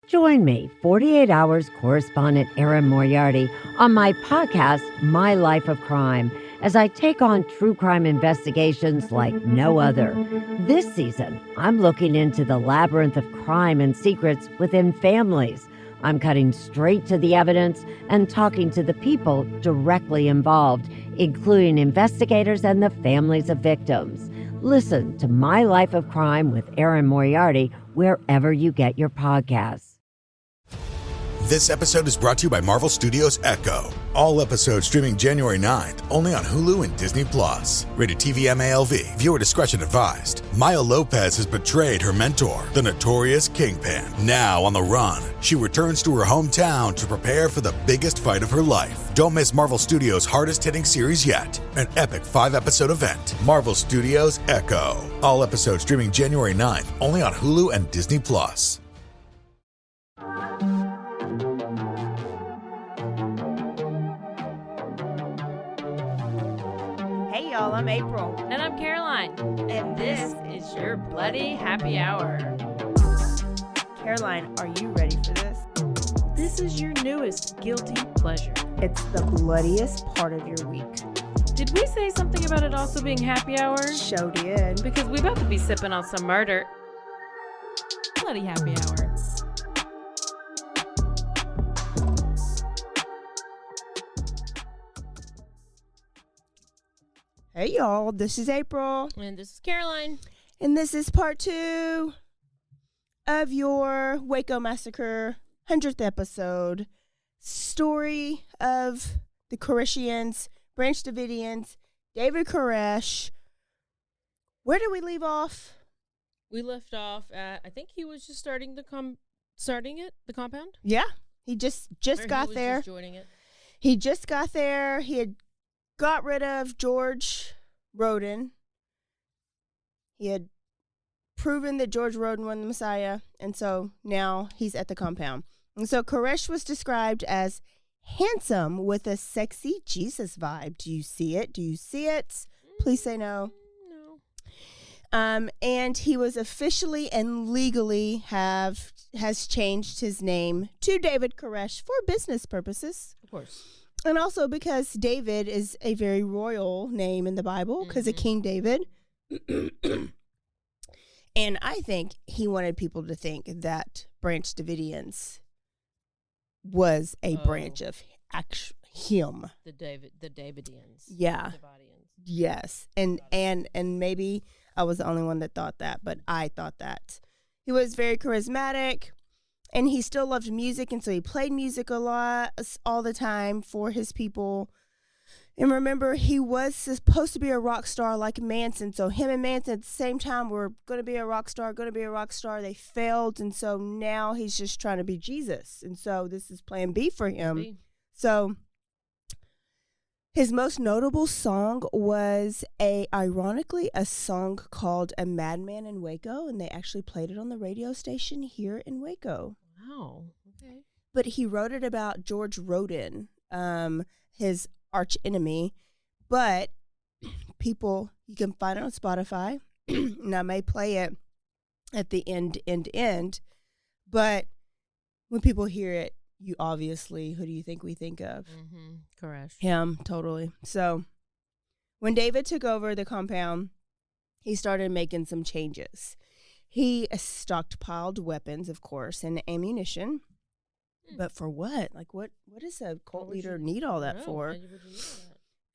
Join me, 48 Hours correspondent Erin Moriarty, on my podcast, My Life of Crime, as I take on true crime investigations like no other. This season, I'm looking into the labyrinth of crime and secrets within families. I'm cutting straight to the evidence and talking to the people directly involved, including investigators and the families of victims. Listen to My Life of Crime with Erin Moriarty wherever you get your podcasts. This episode is brought to you by Marvel Studios Echo. All episodes streaming January 9th, only on Hulu and Disney+. Rated TV MALV. Viewer discretion advised. Maya Lopez has betrayed her mentor, the Notorious Kingpin. Now on the run, she returns to her hometown to prepare for the biggest fight of her life. Don't miss Marvel Studios' hardest-hitting series yet. An epic 5-episode event. Marvel Studios Echo. All episodes streaming January 9th, only on Hulu and Disney+. Hey y'all, I'm April. And I'm Caroline. And this is your Bloody Happy Hour. Caroline, are you ready for this? This is your newest guilty pleasure. It's the bloodiest part of your week. Did we say something about it also being happy hour? Show did. Because we about to be sipping on some murder. Bloody Happy Hour. Hey y'all, this is April. And this is Caroline. And this is part 2 of your Waco Massacre 100th episode. Story of the Koreshians, Branch Davidians, David Koresh. Where did we leave off? We left off at, I think he was just starting the compound? Yeah, he just got there. Just joining it. He just got there. He had got rid of George Roden. He had proven that George Roden was the Messiah, and so now he's at the compound. And so Koresh was described as handsome with a sexy Jesus vibe. Do you see it? Do you see it? Please say no. No. And he was officially and legally has changed his name to David Koresh for business purposes. Of course. And also because David is a very royal name in the Bible because of King David. And I think he wanted people to think that Branch Davidians was a branch of him. The Davidians. Yeah. Davidians. Yes. And maybe I was the only one that thought that, but I thought that. He was very charismatic. And he still loved music, and so he played music a lot, all the time for his people. And remember, he was supposed to be a rock star like Manson. So him and Manson at the same time were going to be a rock star. They failed, and so now he's just trying to be Jesus. And so this is plan B for him. So his most notable song was ironically, a song called A Madman in Waco, and they actually played it on the radio station here in Waco. Wow. Okay. But he wrote it about George Roden, his arch enemy. But people, you can find it on Spotify, and I may play it at the end. But when people hear it, you obviously, who do you think we think of? Koresh. Him, totally. So when David took over the compound, he started making some changes. He stockpiled weapons, of course, and ammunition. But for what? Like, what does a cult leader need all that for?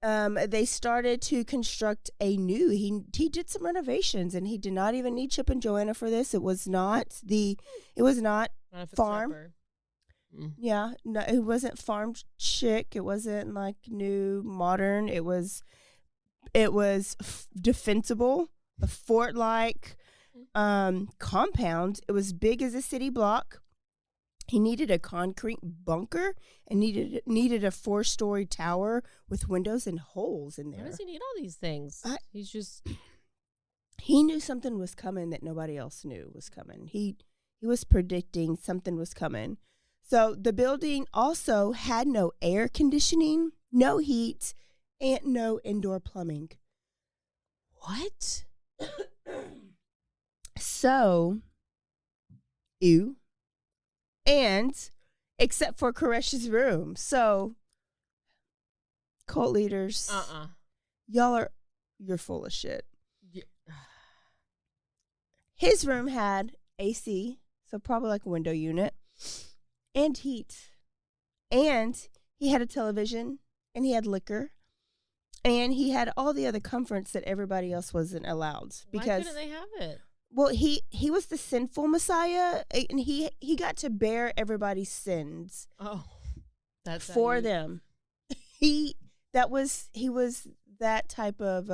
They started to construct a new. He did some renovations, and he did not even need Chip and Joanna for this. It was not farm. Yeah, no, it wasn't farm chic. It wasn't like new modern. It was defensible, a fort-like compound. It was big as a city block. He needed a concrete bunker and needed a 4-story tower with windows and holes in there. Why does he need all these things? He knew something was coming that nobody else knew was coming. He was predicting something was coming. So the building also had no air conditioning, no heat, and no indoor plumbing. What? So, ew. and except for Koresh's room. So, cult leaders, you're full of shit. Yeah. His room had AC, so probably like a window unit, and heat. And he had a television, and he had liquor, and he had all the other comforts that everybody else wasn't allowed. Because, why couldn't they have it? Well, he was the sinful Messiah, and he got to bear everybody's sins. Oh, that's for them. He was that type of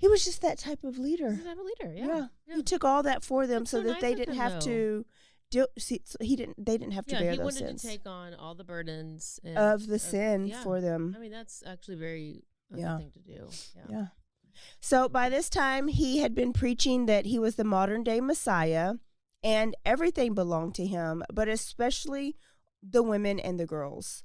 he was just that type of leader. He's a type of leader, yeah. He took all that for them That's so that nice they of didn't him, have though. to they didn't have to bear he those wanted sins to take on all the burdens of the sin for them. I mean, that's actually very a good thing to do. Yeah. So by this time, he had been preaching that he was the modern day Messiah and everything belonged to him, but especially the women and the girls.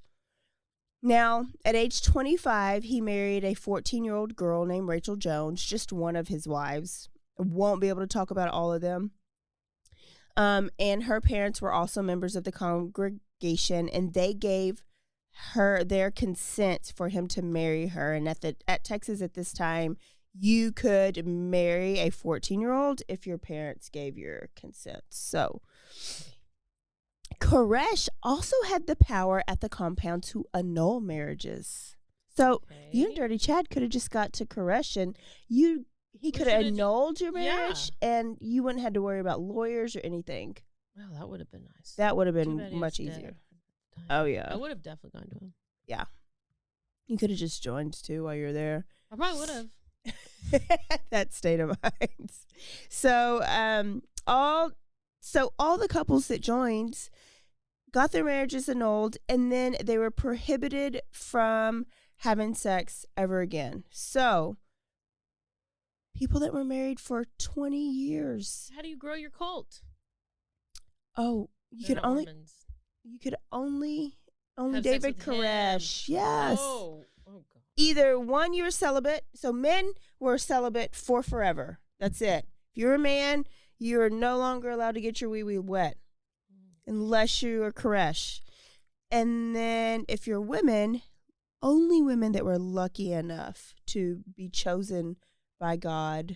Now, at age 25, he married a 14-year-old girl named Rachel Jones, just one of his wives. I won't be able to talk about all of them. And her parents were also members of the congregation, and they gave her their consent for him to marry her. And at Texas at this time, you could marry a 14-year-old if your parents gave your consent. So Koresh also had the power at the compound to annul marriages. So you and Dirty Chad could have just got to Koresh, and he could have annulled your marriage, and you wouldn't have to worry about lawyers or anything. Well, that would have been nice. That would have been much easier. Oh, yeah. I would have definitely gone to him. Yeah. You could have just joined, too, while you're there. I probably would have. That state of mind. So, all the couples that joined got their marriages annulled, and then they were prohibited from having sex ever again. So, people that were married for 20 years. How do you grow your cult? Oh, you could only have David sex with Koresh. him. Yes. Oh God. Either one, you were celibate. So men were celibate for forever. That's it. If you're a man, you're no longer allowed to get your wee-wee wet unless you are Koresh. And then if you're women, only women that were lucky enough to be chosen by God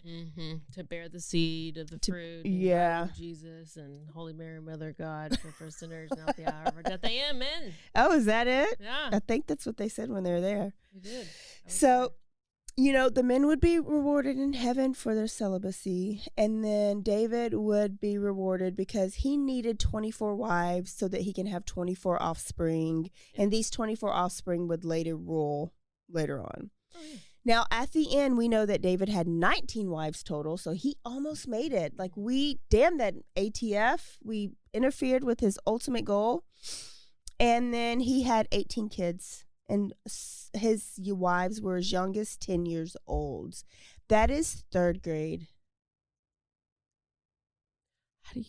to bear the seed of the fruit, of Jesus and Holy Mary, Mother of God, pray for sinners, now at the hour of our death. Amen. Oh, is that it? Yeah, I think that's what they said when they were there. We did. So, the men would be rewarded in heaven for their celibacy, and then David would be rewarded because he needed 24 wives so that he can have 24 offspring, and these 24 offspring would later rule later on. Oh, yeah. Now, at the end, we know that David had 19 wives total, so he almost made it. Like, damn that ATF. We interfered with his ultimate goal. And then he had 18 kids, and his wives were as young as 10 years old. That is third grade. Okay.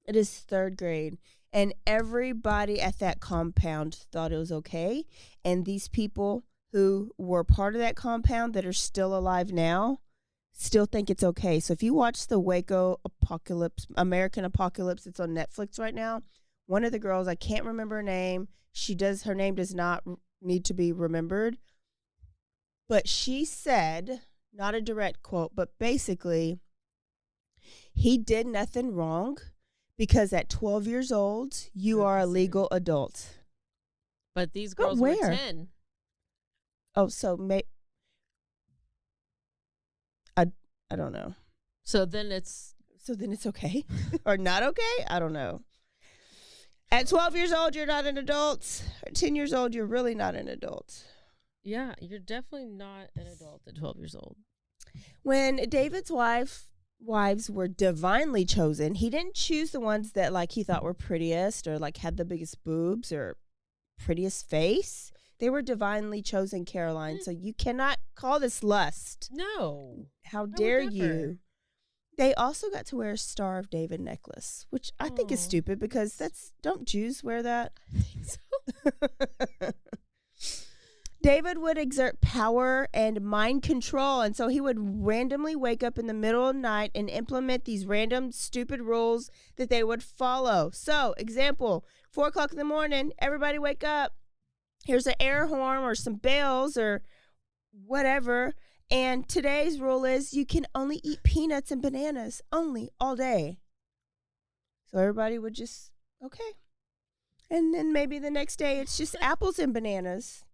It is third grade. And everybody at that compound thought it was okay. And these people who were part of that compound that are still alive now still think it's okay. So if you watch the Waco American Apocalypse, it's on Netflix right now. One of the girls, I can't remember her name. Her name does not need to be remembered. But she said, not a direct quote, but basically, he did nothing wrong because at 12 years old, you are a legal adult. But these girls were 10. Oh, so I don't know. So then it's okay or not okay? I don't know. At 12 years old, you're not an adult. At 10 years old, you're really not an adult. Yeah, you're definitely not an adult at 12 years old. When David's wives were divinely chosen, he didn't choose the ones that like he thought were prettiest or like had the biggest boobs or prettiest face. They were divinely chosen, Caroline. So you cannot call this lust. No. How dare you? They also got to wear a Star of David necklace, which I think is stupid because don't Jews wear that? I think so. David would exert power and mind control, and so he would randomly wake up in the middle of the night and implement these random stupid rules that they would follow. So, example, 4 o'clock in the morning, everybody wake up. Here's an air horn or some bells or whatever. And today's rule is you can only eat peanuts and bananas only all day. So everybody would just, okay. And then maybe the next day it's just apples and bananas.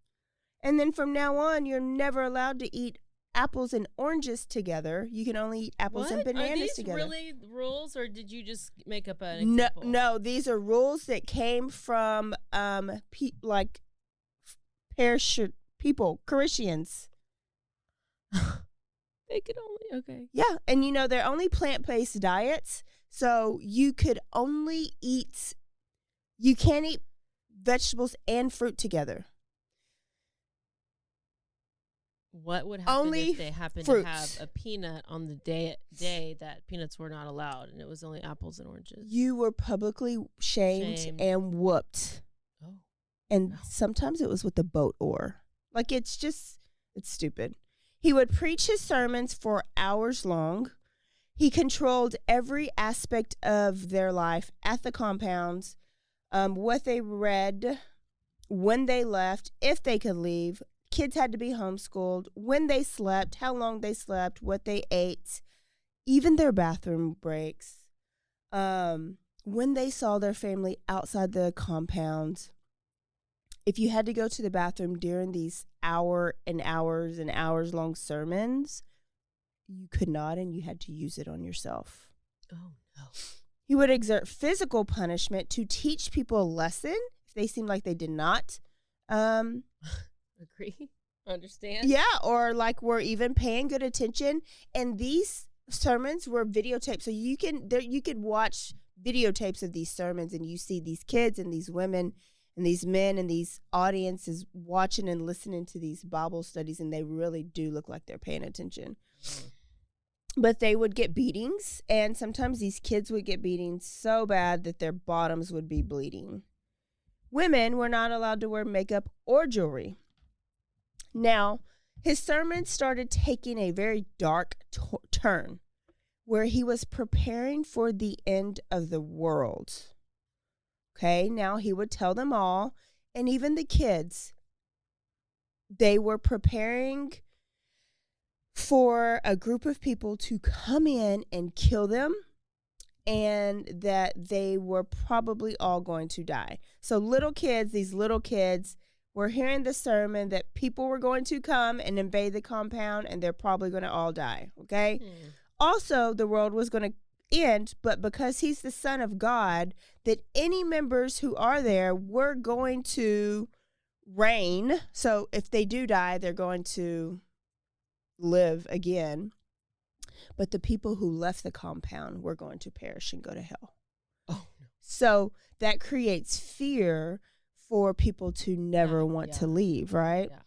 And then from now on, you're never allowed to eat apples and oranges together. You can only eat apples and bananas together. Are these really rules, or did you just make up an example? No, these are rules that came from people, Koreshians. They could only, okay. Yeah, and they're only plant-based diets, so you can't eat vegetables and fruit together. What would happen only if they happened fruits. to have a peanut on the day that peanuts were not allowed and it was only apples and oranges? You were publicly shamed. And whooped. Oh. And sometimes it was with a boat oar. Like, it's stupid. He would preach his sermons for hours long. He controlled every aspect of their life at the compounds, what they read, when they left, if they could leave. Kids had to be homeschooled, when they slept, how long they slept, what they ate, even their bathroom breaks, when they saw their family outside the compound. If you had to go to the bathroom during these hours and hours long sermons, you could not, and you had to use it on yourself. Oh, no. He would exert physical punishment to teach people a lesson if they seemed like they did not. Agree? Understand? Yeah, or like were even paying good attention. And these sermons were videotaped, so you could watch videotapes of these sermons, and you see these kids and these women and these men and these audiences watching and listening to these Bible studies, and they really do look like they're paying attention. But they would get beatings, and sometimes these kids would get beatings so bad that their bottoms would be bleeding. Women were not allowed to wear makeup or jewelry. Now, his sermon started taking a very dark turn, where he was preparing for the end of the world. Okay, now he would tell them all, and even the kids, they were preparing for a group of people to come in and kill them, and that they were probably all going to die. So these little kids were hearing the sermon that people were going to come and invade the compound, and they're probably going to all die, okay? Also, the world was going to end, but because he's the Son of God, that any members who are there were going to reign. So if they do die, they're going to live again. But the people who left the compound were going to perish and go to hell. Oh, no. So that creates fear for people to never want to leave, right? Yeah.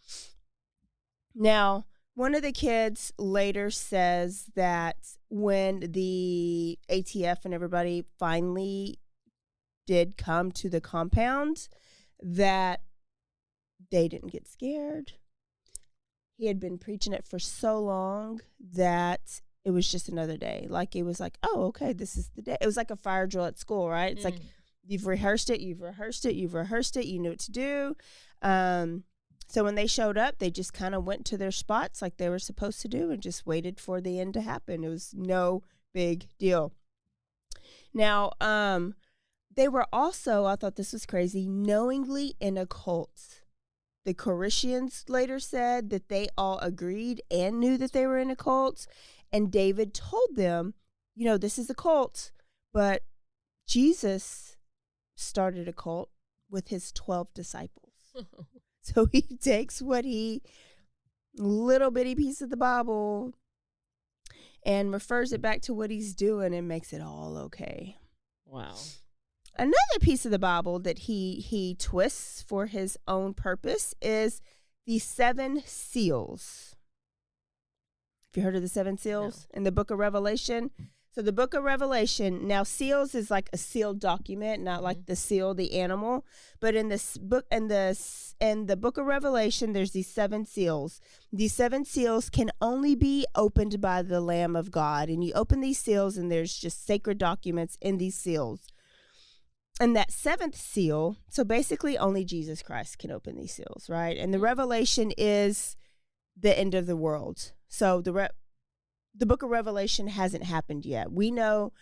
Now, one of the kids later says that when the ATF and everybody finally did come to the compound, that they didn't get scared. He had been preaching it for so long that it was just another day. Like, it was like, oh, okay, this is the day. It was like a fire drill at school, right? It's like, you've rehearsed it, you knew what to do. So when they showed up, they just kind of went to their spots like they were supposed to do and just waited for the end to happen. It was no big deal. Now, they were also, I thought this was crazy, knowingly in a cult. The Koreshians later said that they all agreed and knew that they were in a cult. And David told them, this is a cult, but Jesus started a cult with his 12 disciples. So he takes little bitty piece of the Bible and refers it back to what he's doing and makes it all okay. Wow. Another piece of the Bible that he twists for his own purpose is the 7 seals. Have you heard of the 7 seals in the book of Revelation? So the book of Revelation, now seals is like a sealed document, not like the seal, the animal. But in this book, in the book of Revelation, there's these 7 seals. These 7 seals can only be opened by the Lamb of God. And you open these seals and there's just sacred documents in these seals. And that 7th seal, so basically only Jesus Christ can open these seals, right? And the Revelation is the end of the world. So the book of Revelation hasn't happened yet. We know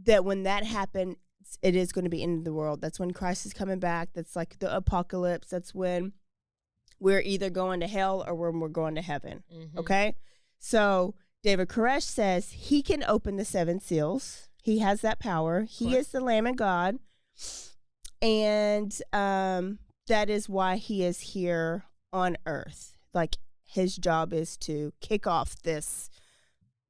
that when that happens, it is going to be end of the world. That's when Christ is coming back. That's like the apocalypse. That's when we're either going to hell or when we're going to heaven. Okay? So David Koresh says he can open the 7 seals. He has that power. He is the Lamb of God. And that is why he is here on earth. Like, his job is to kick off this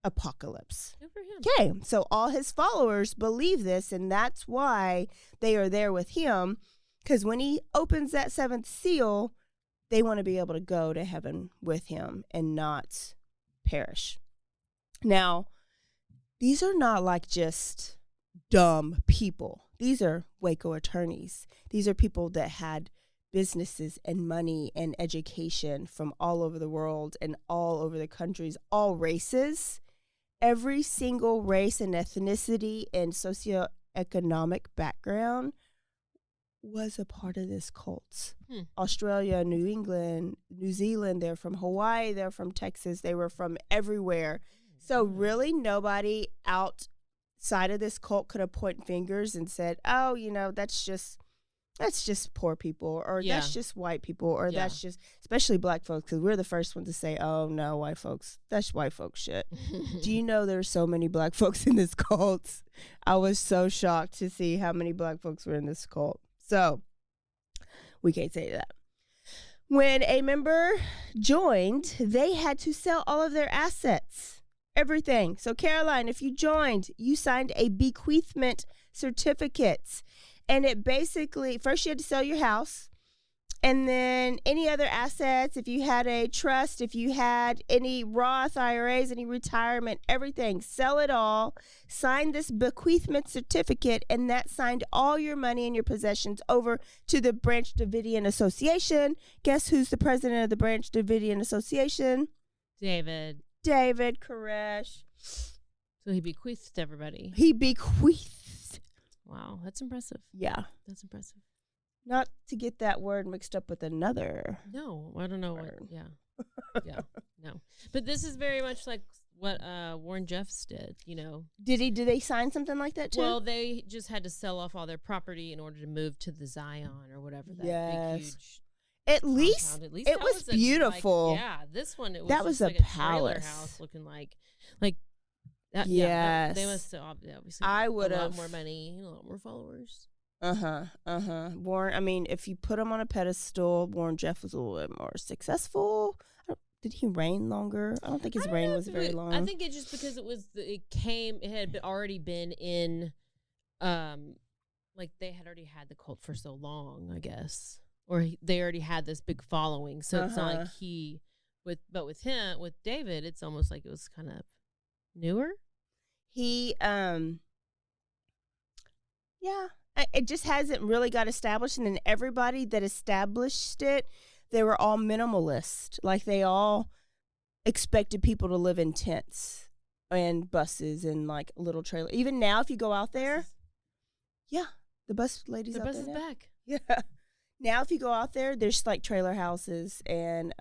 apocalypse. Good for him. Okay, so all his followers believe this, and that's why they are there with him, because when he opens that 7th seal, they want to be able to go to heaven with him and not perish. Now, these are not like just dumb people. These are Waco attorneys. These are people that had businesses and money and education from all over the world and all over the countries, all races. Every single race and ethnicity and socioeconomic background was a part of this cult. Australia, New England, New Zealand, they're from Hawaii, they're from Texas, they were from everywhere. So really nobody outside of this cult could have pointed fingers and said, oh, that's just poor people, or that's just white people, or that's just, especially black folks, because we're the first ones to say, oh, no, white folks, that's white folks shit. Do you know there's so many black folks in this cult? I was so shocked to see how many black folks were in this cult. So we can't say that. When a member joined, they had to sell all of their assets, everything. So Caroline, if you joined, you signed a bequeathment certificate. And it basically, first you had to sell your house, and then any other assets, if you had a trust, if you had any Roth IRAs, any retirement, everything, sell it all, sign this bequeathment certificate, and that signed all your money and your possessions over to the Branch Davidian Association. Guess who's the president of the Branch Davidian Association? David Koresh. So he bequeathed everybody. He bequeathed. Wow, that's impressive. Yeah. That's impressive. Not to get that word mixed up with another. No, I don't know word. No. But this is very much like what Warren Jeffs did, Did they sign something like that too? Well, they just had to sell off all their property in order to move to the Zion or whatever that big, huge At least it was beautiful. This one, that was like a trailer palace house looking like that. Yes. They must have obviously I would a have lot more money, a lot more followers. Warren, I mean, if you put him on a pedestal, Warren Jeff was a little bit more successful. Did he reign longer? I don't think his reign was very long. I think it's just because it had already been in, like they had already had the cult for so long, I guess, or they already had this big following. So it's not like with David, it's almost like it was kind of newer. He, it just hasn't really got established, and then everybody that established it, they were all minimalist. Like they all expected people to live in tents and buses and like little trailers. Even now, if you go out there, the bus ladies out there. The bus is back. Yeah. Now, if you go out there, there's like trailer houses and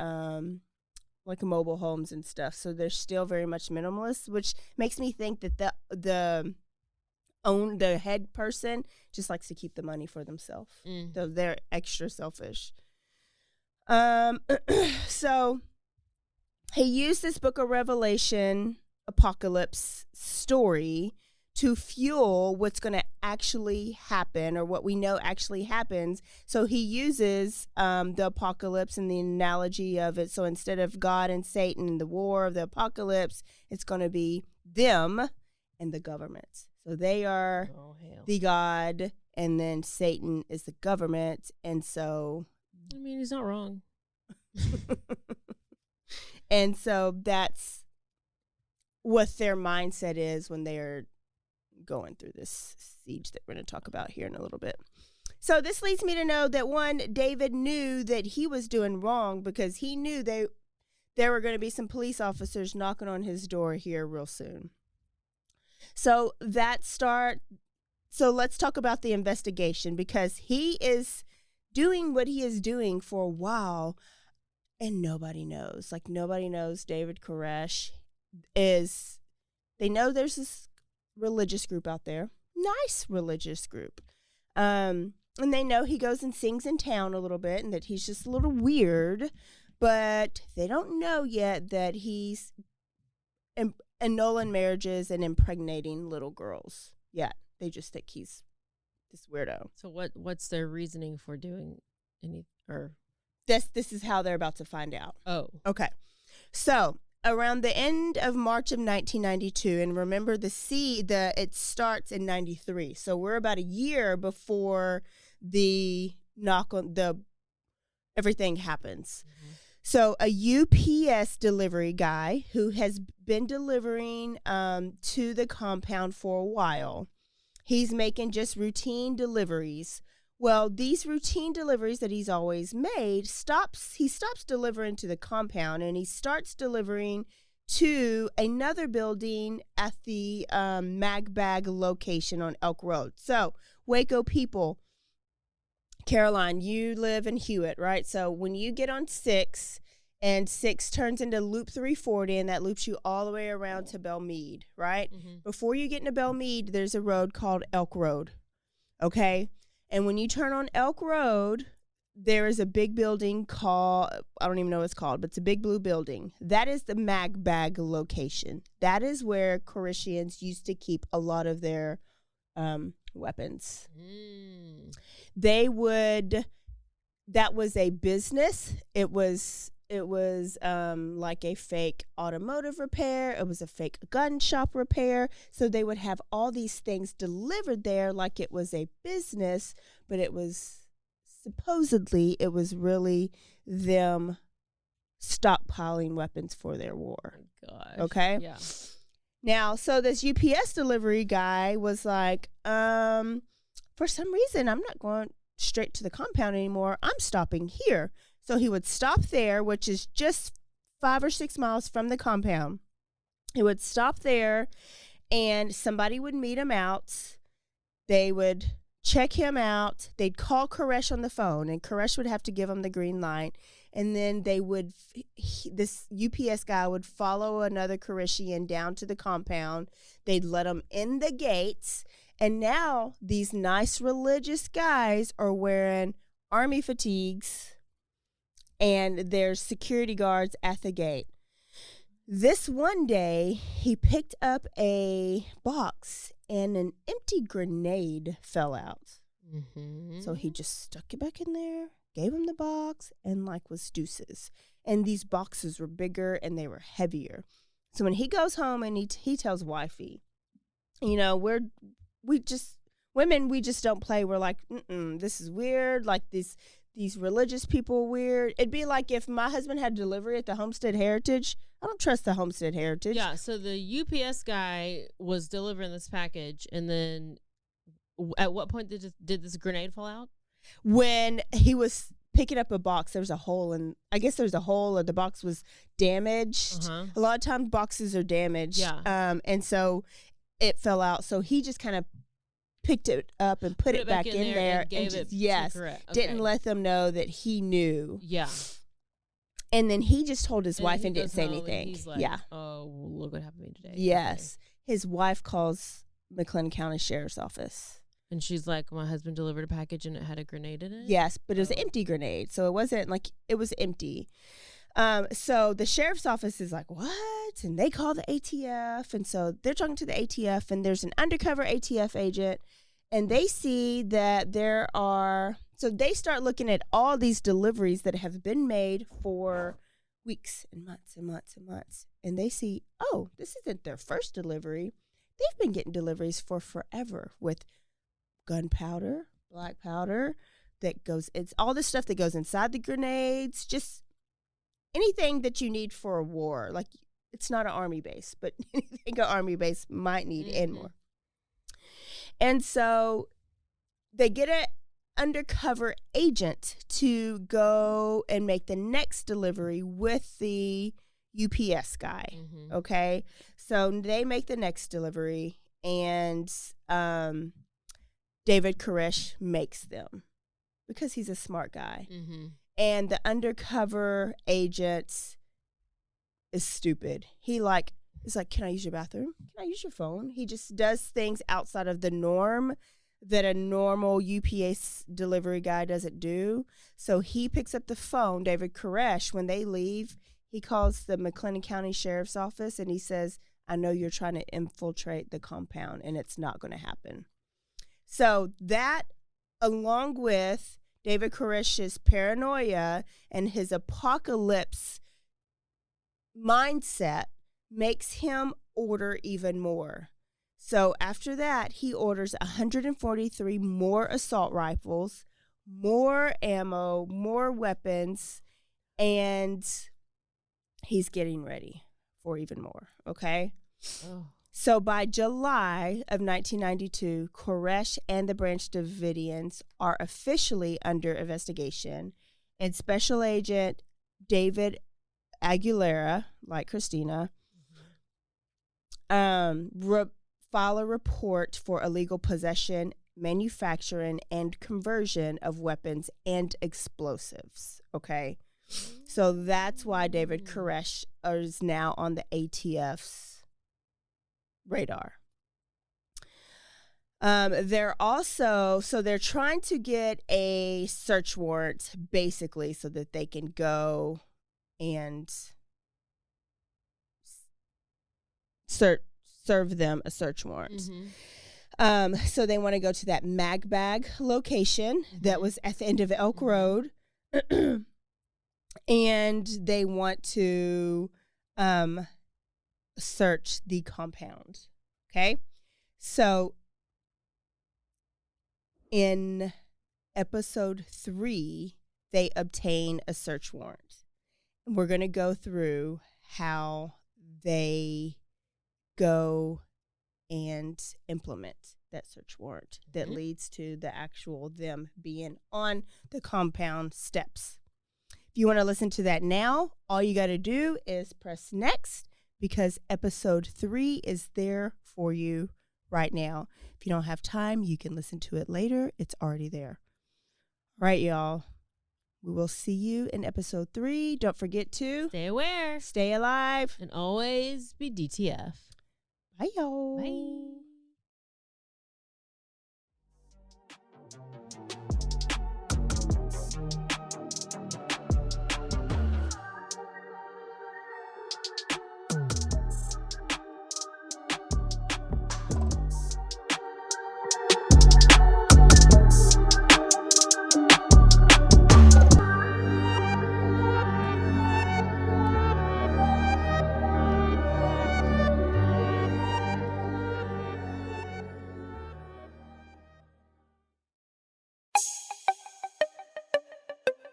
like mobile homes and stuff. So they're still very much minimalist, which makes me think that the head person just likes to keep the money for themselves. So they're extra selfish. So he used this book of Revelation apocalypse story to fuel what's going to actually happen, or what we know actually happens. So he uses the apocalypse and the analogy of it. So instead of God and Satan, the war of the apocalypse, it's going to be them and the government. So they are the God, and then Satan is the government. And so, I mean, he's not wrong. And so that's what their mindset is when they're going through this siege that we're going to talk about here in a little bit. So this leads me to know that, one, David knew that he was doing wrong because he knew there were going to be some police officers knocking on his door here real soon. So let's talk about the investigation, because he is doing what he is doing for a while and nobody knows. Like, nobody knows David Koresh is, they know there's this religious group out there, nice religious group. And they know he goes and sings in town a little bit and that he's just a little weird, but they don't know yet that he's annulling marriages and impregnating little girls yet. They just think he's this weirdo. So what's their reasoning for doing any, or this is how they're about to find out. Oh. Okay. So around the end of March of 1992, and remember it starts in 93. So we're about a year before the everything happens. Mm-hmm. So a UPS delivery guy who has been delivering to the compound for a while, he's making just routine deliveries. Well, these routine deliveries that he's always made, he stops delivering to the compound, and he starts delivering to another building at the Mag Bag location on Elk Road. So, Waco people, Caroline, you live in Hewitt, right? So when you get on 6, and 6 turns into Loop 340, and that loops you all the way around to Belmead, right? Mm-hmm. Before you get into Belmead, there's a road called Elk Road, okay? And when you turn on Elk Road, there is a big building called, I don't even know what it's called, but it's a big blue building. That is the Mag Bag location. That is where Koreshians used to keep a lot of their weapons. Mm. That was a business. It was like a fake automotive repair. It was a fake gun shop repair. So they would have all these things delivered there like it was a business, but it was really them stockpiling weapons for their war. Oh, gosh. Okay? Yeah. Now, so this UPS delivery guy was like, for some reason, I'm not going straight to the compound anymore. I'm stopping here. So he would stop there, which is just 5 or 6 miles from the compound. He would stop there, and somebody would meet him out. They would check him out. They'd call Koresh on the phone, and Koresh would have to give him the green light. And then this UPS guy would follow another Koreshian down to the compound. They'd let him in the gates. And now these nice religious guys are wearing army fatigues, and there's security guards at the gate. This one day, he picked up a box, and an empty grenade fell out. Mm-hmm. So he just stuck it back in there, gave him the box, and was deuces. And these boxes were bigger and they were heavier. So when he goes home and he tells wifey, we just don't play. We're like, this is weird. Like these religious people are weird. It'd be like if my husband had delivery at the Homestead Heritage. I don't trust the Homestead Heritage. Yeah, so the UPS guy was delivering this package, and then at what point did this grenade fall out? When he was picking up a box, there was a hole, and I guess there's a hole, or the box was damaged. Uh-huh. A lot of times boxes are damaged. Yeah. And so it fell out. So he just kind of picked it up and put it back in there and gave it didn't let them know that he knew. Yeah. And then he just told his wife and didn't say anything. He's like, yeah. Oh, look what happened to me today. Yes. Okay. His wife calls McLennan County Sheriff's Office. And she's like, my husband delivered a package and it had a grenade in it? Yes, but it was an empty grenade. So it wasn't it was empty. So the sheriff's office is like, what? And they call the ATF. And so they're talking to the ATF, and there's an undercover ATF agent. And they see that so they start looking at all these deliveries that have been made for weeks and months and months and months. And they see, oh, this isn't their first delivery. They've been getting deliveries for forever with gunpowder, black powder it's all the stuff that goes inside the grenades, just anything that you need for a war. Like it's not an army base, but anything an army base might need and Mm-hmm. more. And so they get an undercover agent to go and make the next delivery with the UPS guy. Mm-hmm. Okay. So they make the next delivery, and David Koresh makes them because he's a smart guy. Mm-hmm. And the undercover agent is stupid. He's like, can I use your bathroom? Can I use your phone? He just does things outside of the norm that a normal UPS delivery guy doesn't do. So he picks up the phone, David Koresh, when they leave. He calls the McLennan County Sheriff's Office and he says, I know you're trying to infiltrate the compound and it's not going to happen. So that, along with David Koresh's paranoia and his apocalypse mindset, makes him order even more. So after that, he orders 143 more assault rifles, more ammo, more weapons, and he's getting ready for even more, okay? Oh. So by July of 1992, Koresh and the Branch Davidians are officially under investigation, and Special Agent David Aguilera, like Christina, file a report for illegal possession, manufacturing, and conversion of weapons and explosives, okay? So that's why David Koresh is now on the ATF's radar. They're trying to get a search warrant, basically, so that they can go and serve them a search warrant. Mm-hmm. So they want to go to that mag bag location that was at the end of Elk Road. And they want to search the compound. Okay? So in episode 3, they obtain a search warrant. We're going to go through how they go and implement that search warrant that leads to the actual them being on the compound steps. If you want to listen to that now, all you got to do is press next, because episode 3 is there for you right now. If you don't have time, you can listen to it later. It's already there. All right, y'all. We will see you in episode 3. Don't forget to Stay aware. stay alive. And always be DTF. Bye, y'all. Bye.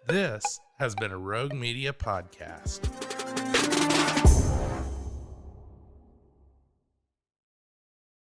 This has been a Rogue Media podcast.